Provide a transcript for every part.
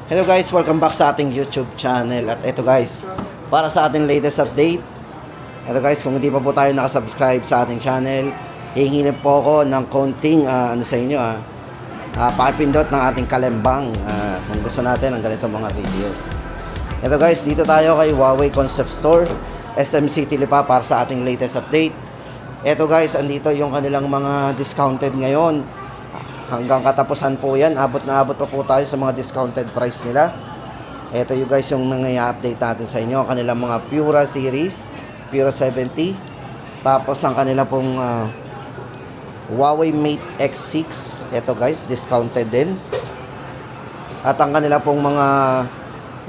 Hello guys, welcome back sa ating YouTube channel. At ito guys, para sa ating latest update. Ito guys, kung hindi pa po tayo nakasubscribe sa ating channel, hihingin po ako ng konting sa inyo pakipindot ng ating kalembang kung gusto natin ng ganito mga video. Ito guys, dito tayo kay Huawei Concept Store, SM City Lipa para sa ating latest update. Ito guys, andito yung kanilang mga discounted ngayon. Hanggang katapusan po yan, abot na abot pa po tayo sa mga discounted price nila. Ito yung guys yung mga i-update natin sa inyo, kanilang mga Pura series, Pura 70. Tapos ang kanila pong Huawei Mate X6, ito guys, discounted din. At ang kanila pong mga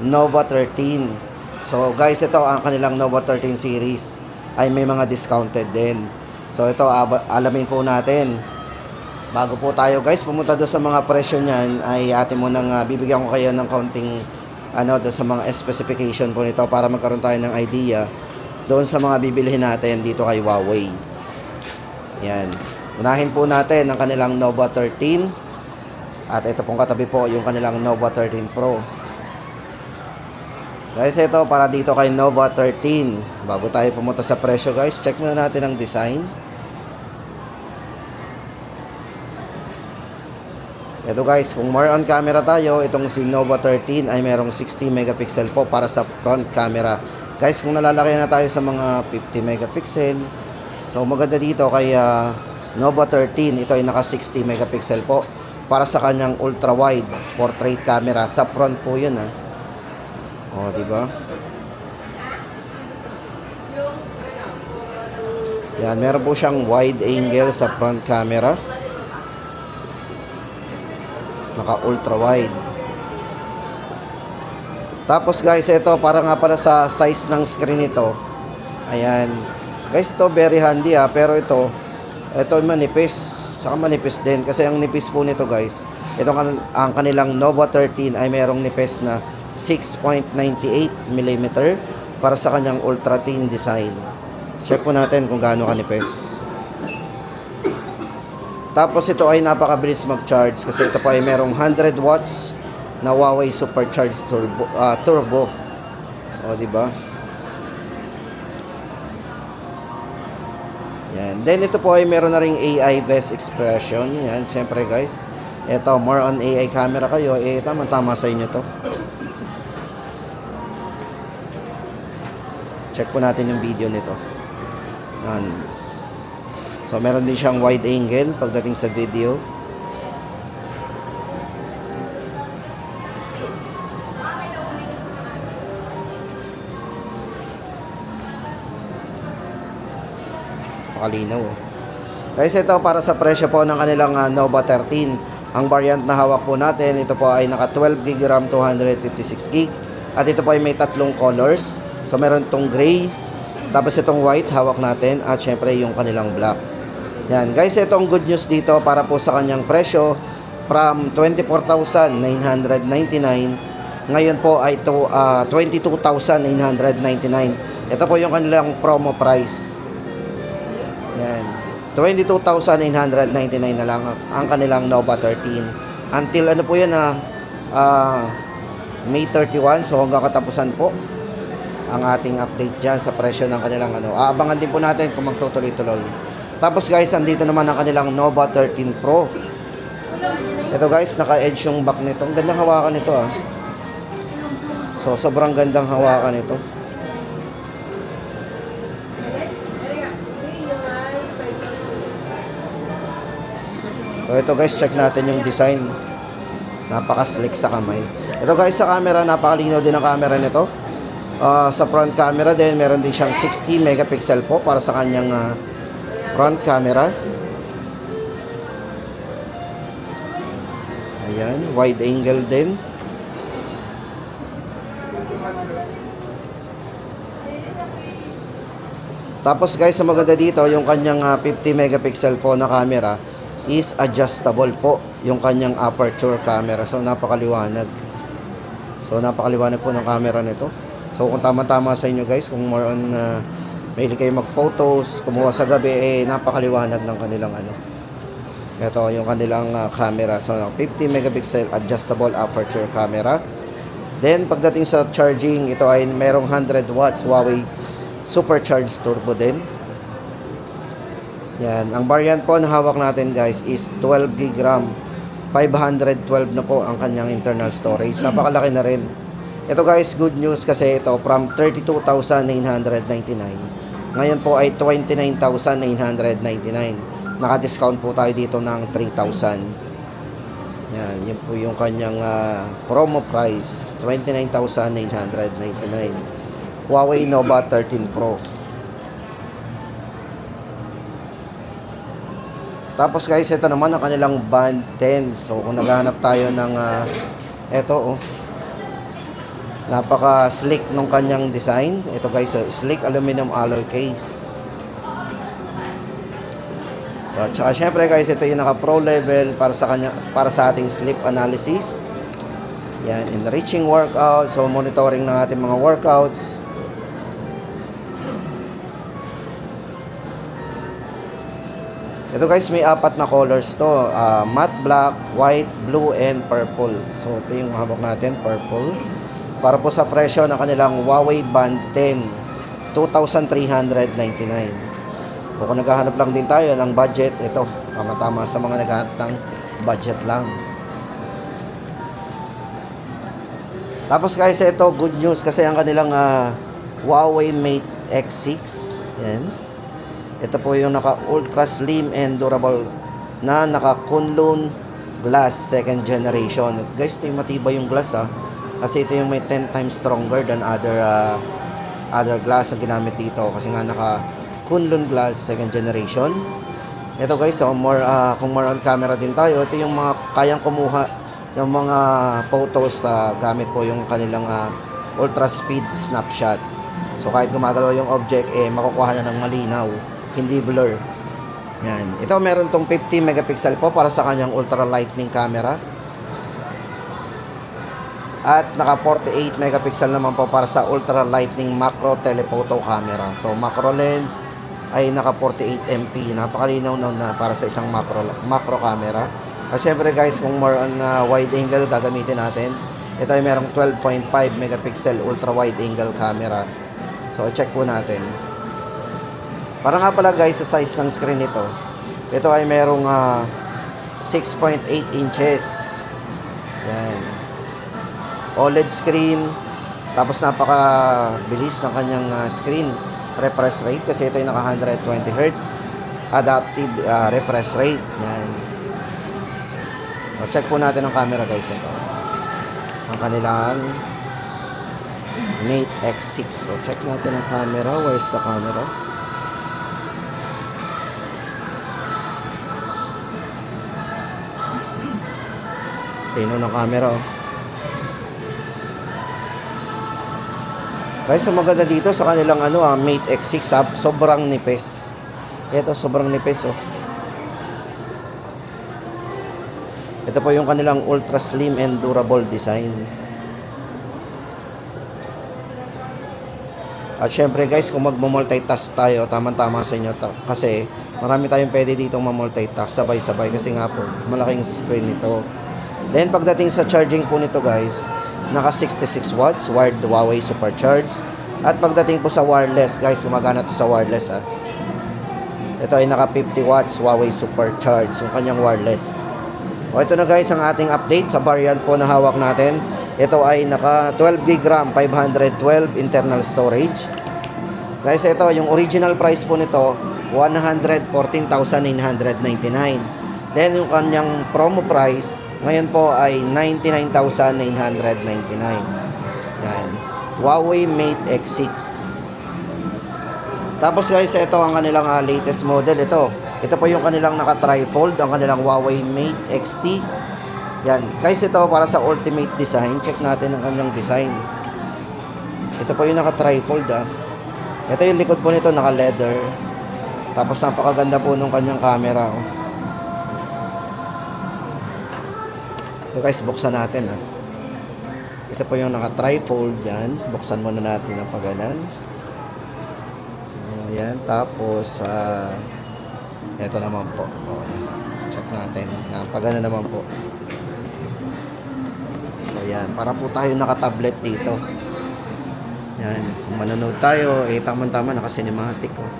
Nova 13. So guys, ito ang kanilang Nova 13 series ay may mga discounted din. So ito, alamin po natin. Bago po tayo guys pumunta doon sa mga presyo niyan, ay atin mo nang bibigyan ko kayo ng konting doon sa mga specification po nito para magkaroon tayo ng idea doon sa mga bibilihin natin dito kay Huawei. Yan. Unahin po natin ang kanilang Nova 13. At ito pong katabi po yung kanilang Nova 13 Pro. Guys, ito para dito kay Nova 13. Bago tayo pumunta sa presyo guys, check muna natin ang design. Ito guys, kung more on camera tayo, itong si Nova 13 ay merong 60 megapixel po para sa front camera. Guys, kung nalalaki na tayo sa mga 50 megapixel, so maganda dito kay Nova 13, ito ay naka 60 megapixel po para sa kanyang ultra wide portrait camera. Sa front po yun O, di ba? Yan, meron po siyang wide angle sa front camera. Naka ultra wide. Tapos guys, ito para nga pala sa size ng screen nito. Ayan. Guys, ito very handy pero ito manipis. Tsaka manipis din kasi ang nipis po nito guys, ito ang kanilang Nova 13 ay merong nipis na 6.98 mm para sa kanyang ultra thin design. Check po natin kung gaano kanipis. Tapos ito ay napakabilis mag-charge kasi ito pa ay merong 100 watts na Huawei Supercharged Turbo. O, di ba? Yan. Then ito po ay meron na ring AI best expression. Yan, syempre guys. Ito, more on AI camera kayo, tama-tama sa inyo to. Check po natin yung video nito. Yan. So, meron din siyang wide angle pagdating sa video. Pakalinaw. Guys, ito para sa presyo po ng kanilang Nova 13. Ang variant na hawak po natin, ito po ay naka 12GB RAM, 256GB. At ito po ay may tatlong colors. So, meron itong gray, tapos itong white hawak natin, at syempre yung kanilang black. Yan, guys, ito ang good news dito para po sa kanyang presyo from 24,999. Ngayon po ay 22,999. Ito po yung kanilang promo price. Yan, 22,999 na lang ang kanilang Nova 13. Until ano po yan May 31, so hanggang katapusan po ang ating update dyan sa presyo ng kanilang Aabangan din po natin kung magtutuloy-tuloy. Tapos guys, andito naman ang kanilang Nova 13 Pro. Ito guys, naka-edge yung back nito. Ang gandang hawakan nito So, sobrang gandang hawakan nito. So, ito guys, check natin yung design. Napaka-slick sa kamay. Ito guys, sa camera, napakalinaw din ang camera nito. Sa front camera din, meron din siyang 60 megapixel po para sa kanyang front camera. Ayan, wide angle din. Tapos guys, sa maganda dito, yung kanyang 50 megapixel po na camera is adjustable po yung kanyang aperture camera. So napakaliwanag. Po ng camera nito. So kung tama-tama sa inyo guys, kung more on mahilig kayo mag-photos, kumuha sa gabi, napakaliwanag ng kanilang Ito yung kanilang camera. So 50 megapixel adjustable aperture camera. Then pagdating sa charging, ito ay merong 100 watts Huawei Supercharged Turbo din. Yan, ang variant po na hawak natin guys is 12 GB RAM. 512 na po ang kanyang internal storage. Napakalaki na rin. Ito guys, good news kasi ito from 32,999. Ngayon po ay 29,999. Naka-discount po tayo dito ng 3,000. Yan, yun po yung kanyang promo price, 29,999. Huawei Nova 13 Pro. Tapos guys, ito naman ang kanilang Band 10. So kung naghahanap tayo ng ito napaka slick nung kanyang design. Ito guys, slick aluminum alloy case. So tsaka syempre guys, ito yung naka pro level para sa ating sleep analysis. Yan, enriching workout. So monitoring ng ating mga workouts. Ito guys, may 4 na colors to. Matte black, white, blue, and purple. So ito yung hawak natin, purple. Para po sa presyo ng kanilang Huawei Band 10, 2,399. Kung naghahanap lang din tayo ng budget, ito, tama-tama sa mga naghahanap ng budget lang. Tapos guys, ito, good news kasi ang kanilang Huawei Mate X6. Yan. Ito po yung naka ultra slim and durable na naka Kunlun glass second generation. Guys, ito yung matibay yung glass kasi ito yung may 10 times stronger than other glass na ginamit dito kasi nga naka Kunlun glass second generation. Ito guys, kung more on camera din tayo, ito yung mga kayang kumuha ng mga photos gamit po yung kanilang ultra speed snapshot. So kahit gumagalaw yung object, makukuha na ng malinaw, hindi blur. Yan. Ito meron tong 50 megapixel po para sa kanyang ultra lightning camera. At naka 48 megapixel naman po para sa ultra lightning macro telephoto camera. So macro lens ay naka 48 MP. Napakalinaw na para sa isang macro camera. At syempre guys, kung more on wide angle gagamitin natin, ito ay merong 12.5 megapixel ultra wide angle camera. So check po natin. Para nga pala guys, sa size ng screen nito, ito ay merong 6.8 inches. Yan. OLED screen. Tapos napaka-bilis ng kanyang screen refresh rate kasi ito ay naka 120 Hz adaptive refresh rate. Yan. So, check po natin ang camera guys. Ito. Ang kanilang Mate X6. So, check natin ang camera. Where's the camera? Tino ng camera. Guys, so maganda dito sa kanilang Mate X6, sobrang nipis. Ito, sobrang nipis Ito po yung kanilang ultra slim and durable design. At syempre guys, kung magmo-multitask tayo, tamang-tama sa inyo kasi marami tayong pwede ditong ma-multitask sabay-sabay kasi nga po, malaking screen nito. Then pagdating sa charging po nito guys, naka 66 watts wired Huawei Supercharged. At pagdating po sa wireless guys, gumagana to sa wireless Ito ay naka 50 watts Huawei Supercharged yung kanyang wireless. O ito na guys ang ating update sa variant po na hawak natin. Ito ay naka 12 GB RAM, 512 internal storage. Guys, ito yung original price po nito 114,999. Then yung kanyang promo price ngayon po ay 99,999. Yan. Huawei Mate X6. Tapos guys, ito ang kanilang latest model. Ito po yung kanilang naka-trifold, ang kanilang Huawei Mate XT. Yan. Guys, ito para sa ultimate design. Check natin ang kanilang design. Ito po yung naka-trifold Ito yung likod po nito, naka-leather. Tapos napakaganda po nung kanyang camera Ito guys, buksan natin Ito po yung naka-trifold yan. Buksan muna natin ang paganan. Ayan. Tapos ito naman po. Check natin. Pagana naman po. So Ayan, para po tayo naka-tablet dito. Yan, kung manonood tayo, tama-tama, naka-cinematic, oh.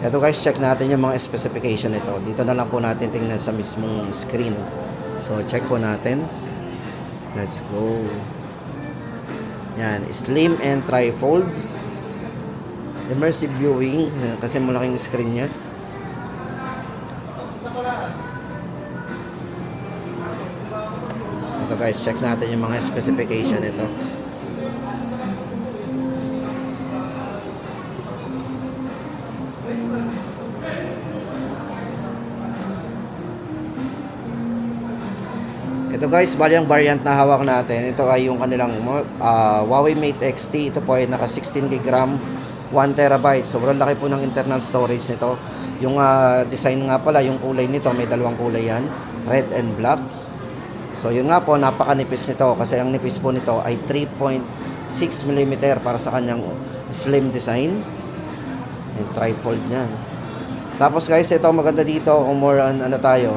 Ito guys, check natin yung mga specification nito. Dito na lang po natin tingnan sa mismong screen. So, check po natin. Let's go. Yan, slim and trifold. Immersive viewing, kasi malaking screen niya. Ito guys, check natin yung mga specification nito. Ito guys, bali ang variant na hawak natin. Ito ay yung kanilang Huawei Mate XT. Ito po ay naka 16 GB RAM, 1 TB. Sobrang laki po ng internal storage nito. Yung design nga pala, yung kulay nito, may dalawang kulay yan, red and black. So yun nga po, napakanipis nito kasi ang nipis po nito ay 3.6 mm para sa kanyang slim design. Yung trifold niyan. Tapos guys, ito maganda dito kung more on ano tayo,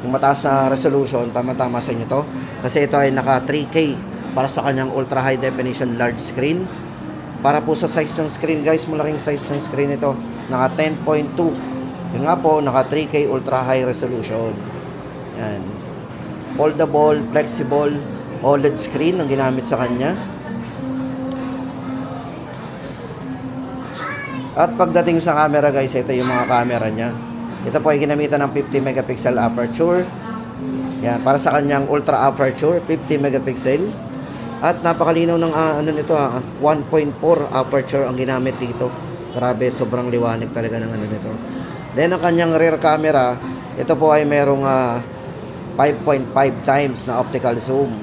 yung mataas na resolution, tama-tama sa inyo to. Kasi ito ay naka 3K para sa kanyang ultra high definition large screen. Para po sa size ng screen guys, malaking size ng screen ito. Naka 10.2. Yung nga po, naka 3K ultra high resolution. Yan. Foldable, flexible, OLED screen ang ginamit sa kanya. At pagdating sa camera guys, ito yung mga camera niya. Ito po ay ginamitan ng 50 megapixel aperture. Yan, para sa kanyang ultra aperture, 50 megapixel. At napakalinaw ng ano nito, 1.4 aperture ang ginamit dito. Grabe, sobrang liwanag talaga ng ano nito. Then ang kanyang rear camera, ito po ay merong 5.5 times na optical zoom.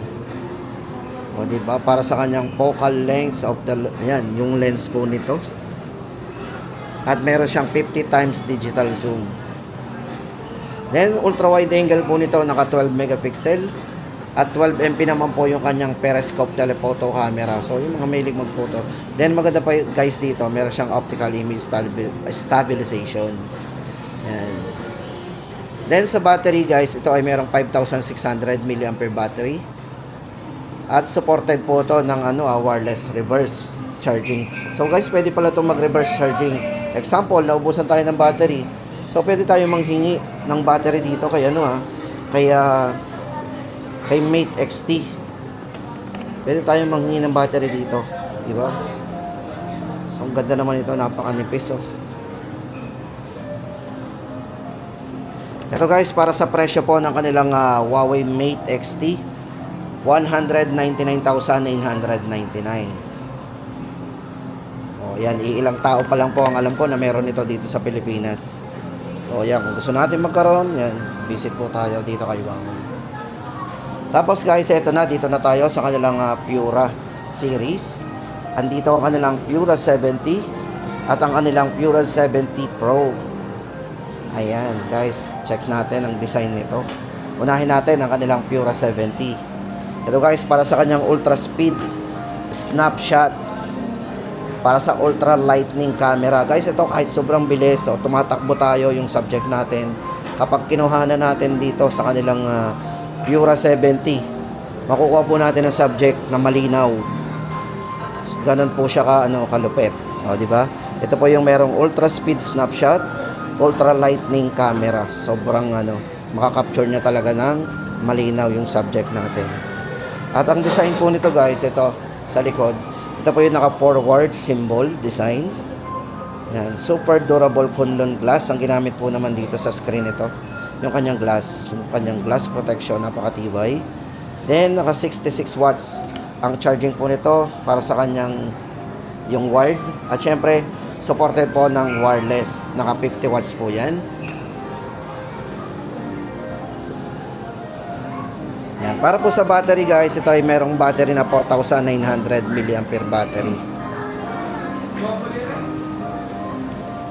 O di ba? Para sa kanyang focal length of the yan, yung lens po nito. At meron siyang 50 times digital zoom. Then, ultra-wide angle po nito, naka 12 megapixel. At 12 MP naman po yung kanyang periscope telephoto camera. So, yung mga mahilig mag-photo. Then, maganda pa guys dito, meron siyang optical image stabilization. Yan. Then, sa battery guys, ito ay merong 5,600 mAh battery. At supported po ito ng wireless reverse charging. So, guys, pwede pala itong mag-reverse charging. Example, naubusan tayo ng battery. So, pwede tayo manghingi ng battery dito kay kay Mate XT. Pwede tayo manghingi ng battery dito, di ba? So, ang ganda naman ito, napakanipis, oh. Ito guys, para sa presyo po ng kanilang Huawei Mate XT, 199,999. O, yan, ilang tao pa lang po ang alam ko na meron ito dito sa Pilipinas. So, yan, kung gusto natin magkaroon, yan, visit po tayo dito kay Huawei. Tapos guys, dito na tayo sa kanilang Pura series. Andito ang kanilang Pura 70 at ang kanilang Pura 70 Pro. Ayan, guys, check natin ang design nito. Unahin natin ang kanilang Pura 70. Ito guys, para sa kanyang ultra speed snapshot, para sa ultra lightning camera. Guys, ito kahit sobrang bilis, so tumatakbo tayo yung subject natin. Kapag kinuha na natin dito sa kanilang Pura 70, makukuha po natin ang subject na malinaw. So, ganun po siya kalupit. O, di ba? Ito po yung merong ultra speed snapshot, ultra lightning camera. Sobrang makakapture niya talaga ng malinaw yung subject natin. At ang design po nito guys, ito sa likod, ito po yung naka-forward symbol design. Yan, super durable Kunlun glass ang ginamit po naman dito sa screen ito. Yung kanyang glass protection, napakatibay. Then naka 66 watts ang charging po nito para sa kanyang yung wired. At syempre, supported po ng wireless. Naka 50 watts po yan. Yan. Para po sa battery guys, ito ay merong battery na 4,900 mAh battery.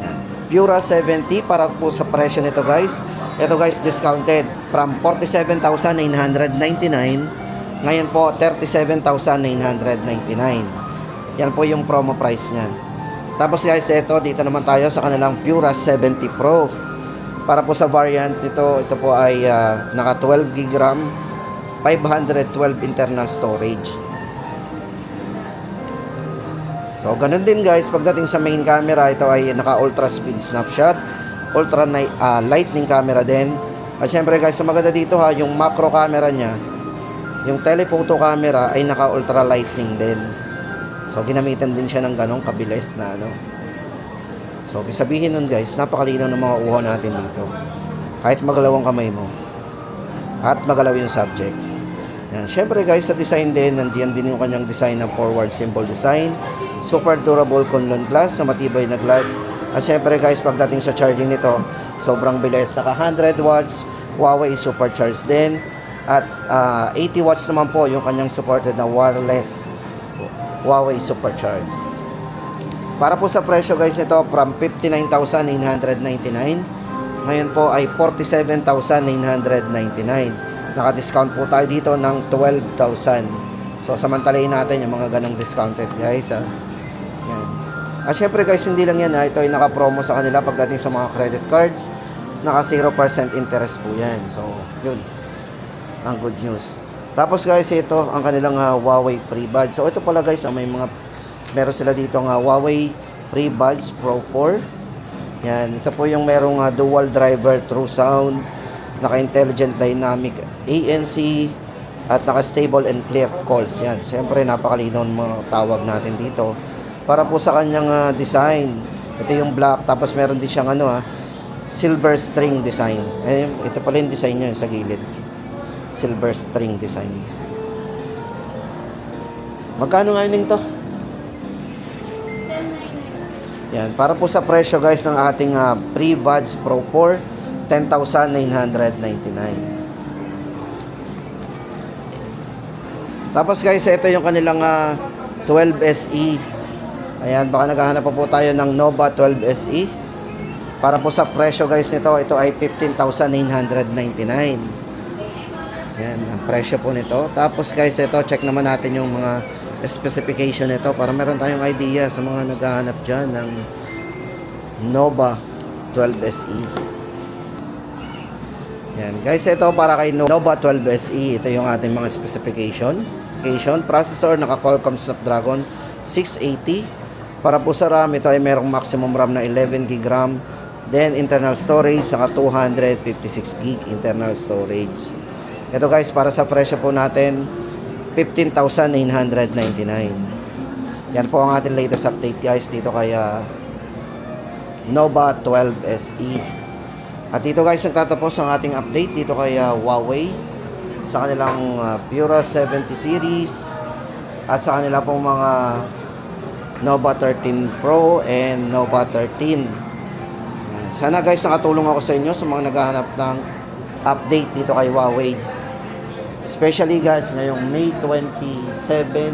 Yan. Pura 70 para po sa presyo nito guys. Ito guys, discounted from 47,999. Ngayon po, 37,999. Yan po yung promo price niya. Tapos guys, dito naman tayo sa kanilang Pura 70 Pro. Para po sa variant nito, ito po ay naka 12 GB RAM, 512 internal storage. So, ganun din guys, pagdating sa main camera, ito ay naka ultra speed snapshot, ultra lightning camera din. At syempre guys, sa maganda dito ha, yung macro camera niya, yung telephoto camera ay naka ultra lightning din. So, ginamitan din siya ng ganong kabilis na ano. So, sabihin nun guys, napakalinaw ng mga uha natin dito. Kahit magalaw ang kamay mo. At magalaw yung subject. Yan. Syempre guys, sa design din, nandiyan din yung kanyang design ng forward symbol design. Super durable Kunlun glass na matibay na glass. At syempre guys, pagdating sa charging nito, sobrang bilis. Naka 100 watts, Huawei supercharged din. At 80 watts naman po yung kanyang supported na wireless Huawei supercharged. Para po sa presyo guys nito, from 59,999, ngayon po ay 47,999. Naka-discount po tayo dito ng 12,000. So samantalahin natin yung mga ganong discounted guys ha. Yan. At syempre guys, hindi lang yan ha, ito ay naka-promo sa kanila pagdating sa mga credit cards. Naka 0% interest po yan. So yun ang good news. Tapos guys, ito ang kanilang Huawei pre-buds. So ito pala guys, meron sila dito ng Huawei pre-buds Pro 4. Yan, ito po yung merong dual driver true sound, naka-intelligent dynamic ANC, at naka-stable and clear calls. Yan, siyempre napakalinaw ng mga tawag natin dito. Para po sa kanyang design, ito yung black, tapos meron din siyang silver string design. Ito pala yung design niya sa gilid. Silver string design. Magkano nga yun to? Yan, para po sa presyo guys ng ating pre-buds Pro 4, 10,999. Tapos guys, ito yung kanilang 12 SE. Ayan, baka naghahanap po tayo ng Nova 12 SE. Para po sa presyo guys nito, ito ay 15,999. Yan, ang presyo po nito. Tapos guys, ito, check naman natin yung mga specification nito para meron tayong idea sa mga naghahanap dyan ng Nova 12 SE. Yan, guys, ito para kay Nova 12 SE. Ito yung ating mga specification. Processor, naka Qualcomm Snapdragon 680. Para po sa RAM, ito ay merong maximum RAM na 11 GB RAM. Then, internal storage, saka 256 GB internal storage. Ito guys, para sa presyo po natin, 15,999. Yan po ang ating latest update guys dito kay Nova 12 SE. At dito guys, nagtatapos ang ating update dito kay Huawei sa kanilang Pura 70 series at sa kanila pong mga Nova 13 Pro and Nova 13. Sana guys, nakatulong ako sa inyo sa mga naghahanap ng update dito kay Huawei. Especially guys, ngayong May 27,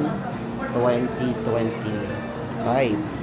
2025.